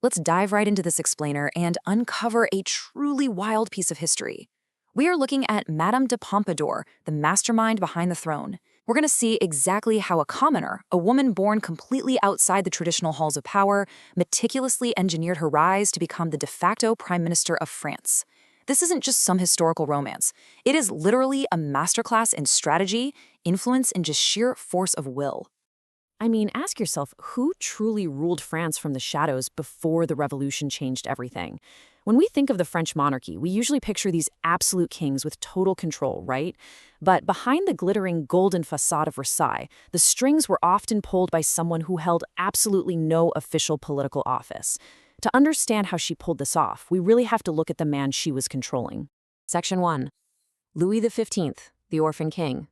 Let's dive right into this explainer and uncover a truly wild piece of history. We are looking at Madame de Pompadour, the mastermind behind the throne. We're going to see exactly how a commoner, a woman born completely outside the traditional halls of power, meticulously engineered her rise to become the de facto Prime Minister of France. This isn't just some historical romance. It is literally a masterclass in strategy, influence, and just sheer force of will. I mean, ask yourself, who truly ruled France from the shadows before the revolution changed everything? When we think of the French monarchy, we usually picture these absolute kings with total control, right? But behind the glittering golden facade of Versailles, the strings were often pulled by someone who held absolutely no official political office. To understand how she pulled this off, we really have to look at the man she was controlling. Section 1. Louis XV, the Orphan King.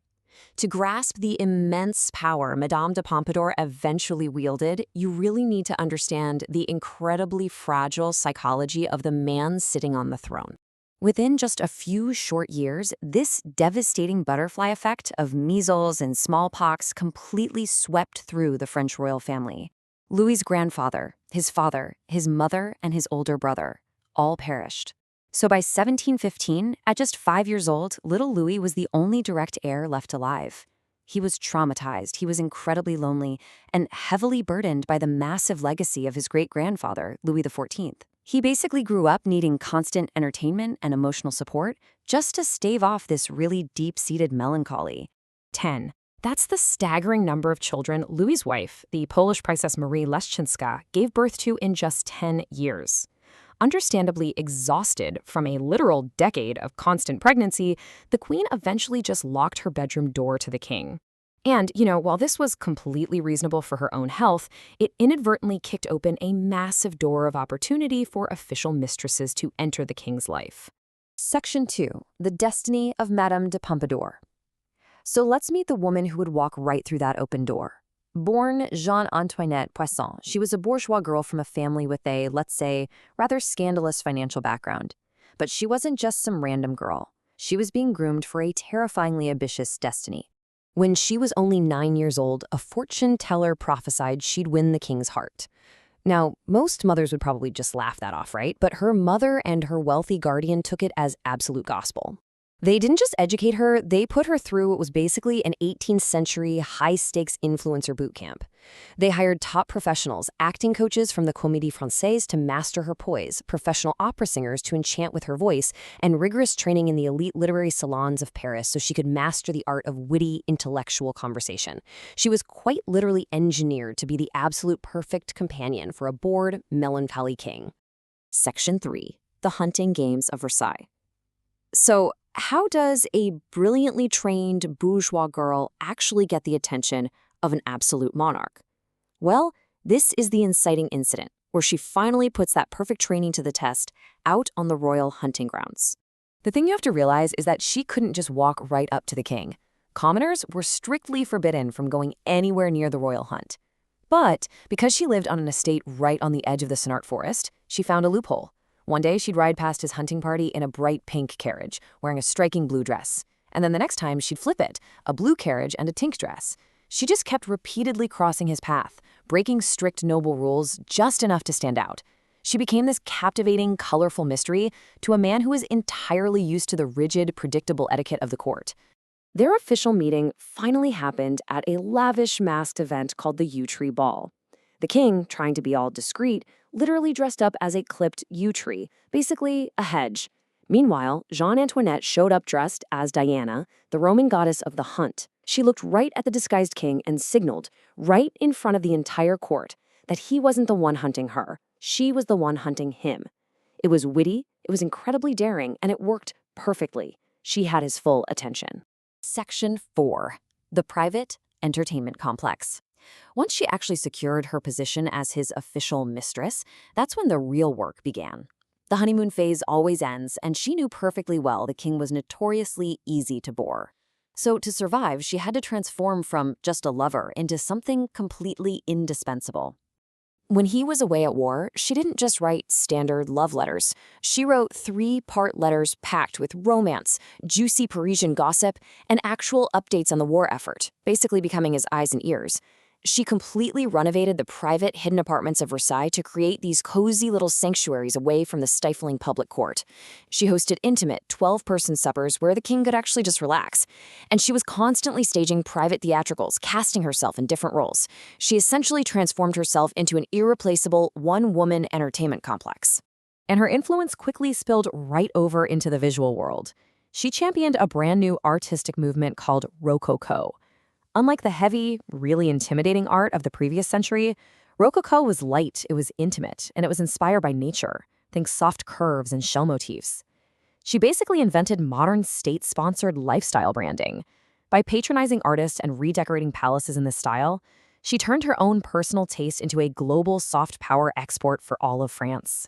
To grasp the immense power Madame de Pompadour eventually wielded, you really need to understand the incredibly fragile psychology of the man sitting on the throne. Within just a few short years, this devastating butterfly effect of measles and smallpox completely swept through the French royal family. Louis's grandfather, his father, his mother, and his older brother all perished. So by 1715, at just 5 years old, little Louis was the only direct heir left alive. He was traumatized, he was incredibly lonely, and heavily burdened by the massive legacy of his great-grandfather, Louis XIV. He basically grew up needing constant entertainment and emotional support just to stave off this really deep-seated melancholy. 10. That's the staggering number of children Louis's wife, the Polish Princess Marie Leszczyńska, gave birth to in just 10 years. Understandably exhausted from a literal decade of constant pregnancy, the queen eventually just locked her bedroom door to the king. And, while this was completely reasonable for her own health, it inadvertently kicked open a massive door of opportunity for official mistresses to enter the king's life. Section 2. The Destiny of Madame de Pompadour. So let's meet the woman who would walk right through that open door. Born Jean-Antoinette Poisson, she was a bourgeois girl from a family with a, let's say, rather scandalous financial background. But she wasn't just some random girl. She was being groomed for a terrifyingly ambitious destiny. When she was only 9 years old, a fortune teller prophesied she'd win the king's heart. Now, most mothers would probably just laugh that off, right? But her mother and her wealthy guardian took it as absolute gospel. They didn't just educate her, they put her through what was basically an 18th century high-stakes influencer boot camp. They hired top professionals, acting coaches from the Comédie Française to master her poise, professional opera singers to enchant with her voice, and rigorous training in the elite literary salons of Paris so she could master the art of witty, intellectual conversation. She was quite literally engineered to be the absolute perfect companion for a bored, melancholy king. Section 3. The Hunting Games of Versailles. So, how does a brilliantly trained bourgeois girl actually get the attention of an absolute monarch? Well, this is the inciting incident, where she finally puts that perfect training to the test out on the royal hunting grounds. The thing you have to realize is that she couldn't just walk right up to the king. Commoners were strictly forbidden from going anywhere near the royal hunt. But because she lived on an estate right on the edge of the Senart forest, she found a loophole. One day, she'd ride past his hunting party in a bright pink carriage, wearing a striking blue dress. And then the next time, she'd flip it, a blue carriage and a pink dress. She just kept repeatedly crossing his path, breaking strict noble rules just enough to stand out. She became this captivating, colorful mystery to a man who was entirely used to the rigid, predictable etiquette of the court. Their official meeting finally happened at a lavish masked event called the Yew Tree Ball. The king, trying to be all discreet, literally dressed up as a clipped yew tree, basically a hedge. Meanwhile, Jean-Antoinette showed up dressed as Diana, the Roman goddess of the hunt. She looked right at the disguised king and signaled, right in front of the entire court, that he wasn't the one hunting her. She was the one hunting him. It was witty, it was incredibly daring, and it worked perfectly. She had his full attention. Section 4. The Private Entertainment Complex. Once she actually secured her position as his official mistress, that's when the real work began. The honeymoon phase always ends, and she knew perfectly well the king was notoriously easy to bore. So to survive, she had to transform from just a lover into something completely indispensable. When he was away at war, she didn't just write standard love letters. She wrote 3-part letters packed with romance, juicy Parisian gossip, and actual updates on the war effort, basically becoming his eyes and ears. She completely renovated the private, hidden apartments of Versailles to create these cozy little sanctuaries away from the stifling public court. She hosted intimate 12-person suppers where the king could actually just relax. And she was constantly staging private theatricals, casting herself in different roles. She essentially transformed herself into an irreplaceable one-woman entertainment complex. And her influence quickly spilled right over into the visual world. She championed a brand new artistic movement called Rococo. Unlike the heavy, really intimidating art of the previous century, Rococo was light, it was intimate, and it was inspired by nature. Think soft curves and shell motifs. She basically invented modern state-sponsored lifestyle branding. By patronizing artists and redecorating palaces in this style, she turned her own personal taste into a global soft power export for all of France.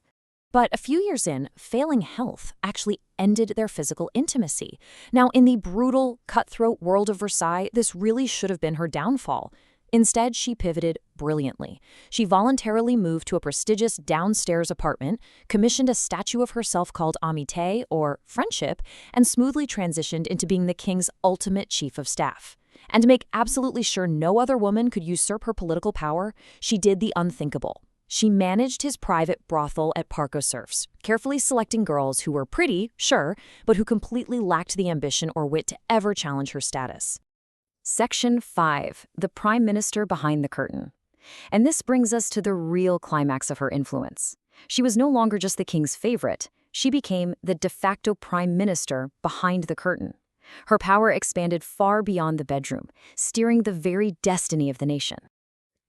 But a few years in, failing health actually ended their physical intimacy. Now, in the brutal, cutthroat world of Versailles, this really should have been her downfall. Instead, she pivoted brilliantly. She voluntarily moved to a prestigious downstairs apartment, commissioned a statue of herself called Amitié, or friendship, and smoothly transitioned into being the king's ultimate chief of staff. And to make absolutely sure no other woman could usurp her political power, she did the unthinkable. She managed his private brothel at Parc aux Cerfs, carefully selecting girls who were pretty, sure, but who completely lacked the ambition or wit to ever challenge her status. Section 5. The Prime Minister Behind the Curtain. And this brings us to the real climax of her influence. She was no longer just the king's favorite. She became the de facto prime minister behind the curtain. Her power expanded far beyond the bedroom, steering the very destiny of the nation.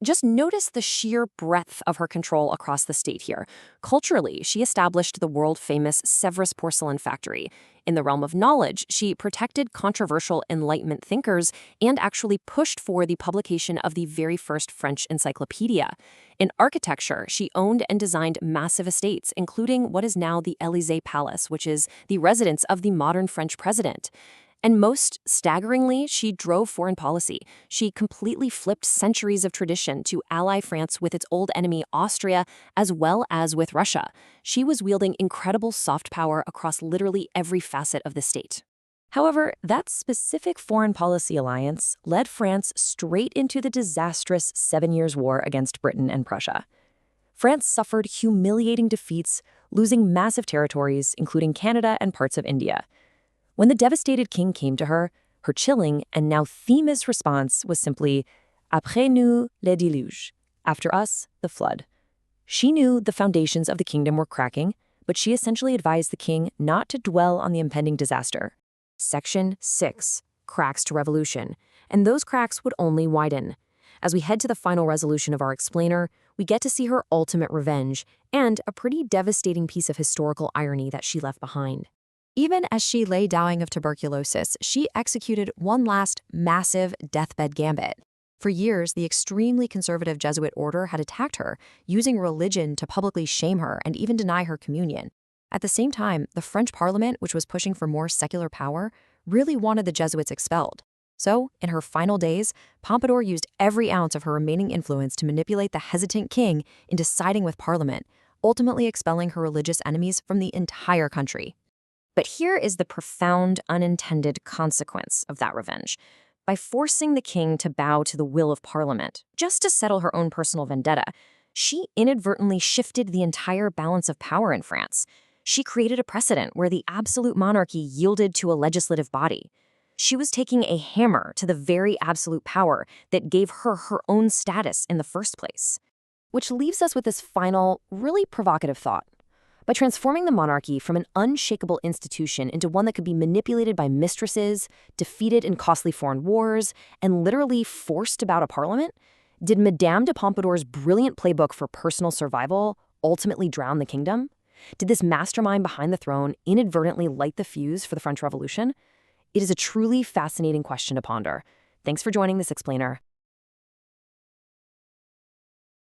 Just notice the sheer breadth of her control across the state here. Culturally, she established the world-famous Sèvres porcelain factory. In the realm of knowledge, she protected controversial Enlightenment thinkers and actually pushed for the publication of the very first French encyclopedia. In architecture, she owned and designed massive estates, including what is now the Élysée Palace, which is the residence of the modern French president. And most staggeringly, she drove foreign policy. She completely flipped centuries of tradition to ally France with its old enemy Austria, as well as with Russia. She was wielding incredible soft power across literally every facet of the state. However, that specific foreign policy alliance led France straight into the disastrous 7 Years' War against Britain and Prussia. France suffered humiliating defeats, losing massive territories, including Canada and parts of India. When the devastated king came to her, her chilling and now famous response was simply, "Après nous, le déluge," after us, the flood. She knew the foundations of the kingdom were cracking, but she essentially advised the king not to dwell on the impending disaster. Section 6. Cracks to revolution. And those cracks would only widen. As we head to the final resolution of our explainer, we get to see her ultimate revenge and a pretty devastating piece of historical irony that she left behind. Even as she lay dying of tuberculosis, she executed one last massive deathbed gambit. For years, the extremely conservative Jesuit order had attacked her, using religion to publicly shame her and even deny her communion. At the same time, the French Parliament, which was pushing for more secular power, really wanted the Jesuits expelled. So, in her final days, Pompadour used every ounce of her remaining influence to manipulate the hesitant king into siding with Parliament, ultimately expelling her religious enemies from the entire country. But here is the profound, unintended consequence of that revenge. By forcing the king to bow to the will of Parliament, just to settle her own personal vendetta, she inadvertently shifted the entire balance of power in France. She created a precedent where the absolute monarchy yielded to a legislative body. She was taking a hammer to the very absolute power that gave her her own status in the first place. Which leaves us with this final, really provocative thought. By transforming the monarchy from an unshakable institution into one that could be manipulated by mistresses, defeated in costly foreign wars, and literally forced to bow to Parliament, did Madame de Pompadour's brilliant playbook for personal survival ultimately drown the kingdom? Did this mastermind behind the throne inadvertently light the fuse for the French Revolution? It is a truly fascinating question to ponder. Thanks for joining this explainer.